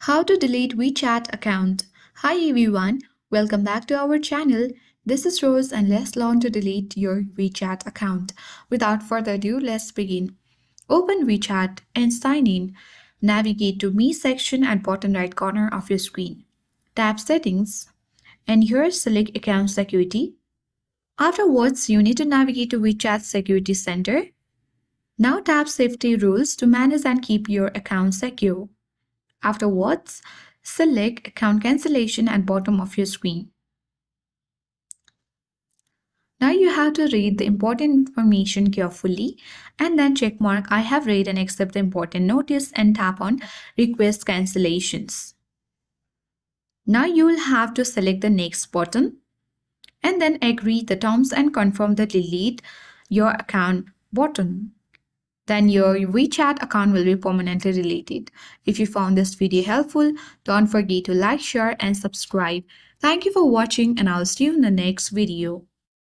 How to delete WeChat account. Hi everyone, welcome back to our channel. This is Rose and let's learn to delete your WeChat account. Without further ado, let's begin. Open WeChat and sign in. Navigate to Me section at bottom right corner of your screen. Tap Settings and here select Account Security. Afterwards, you need to navigate to WeChat Security Center. Now tap Safety Rules to manage and keep your account secure. Afterwards, select Account Cancellation at bottom of your screen. Now you have to read the important information carefully and then check mark I have read and accept the important notice and tap on Request Cancellations. Now you will have to select the Next button and then agree the terms and confirm the Delete Your Account button. Then your WeChat account will be permanently deleted. If you found this video helpful, don't forget to like, share and subscribe. Thank you for watching and I'll see you in the next video.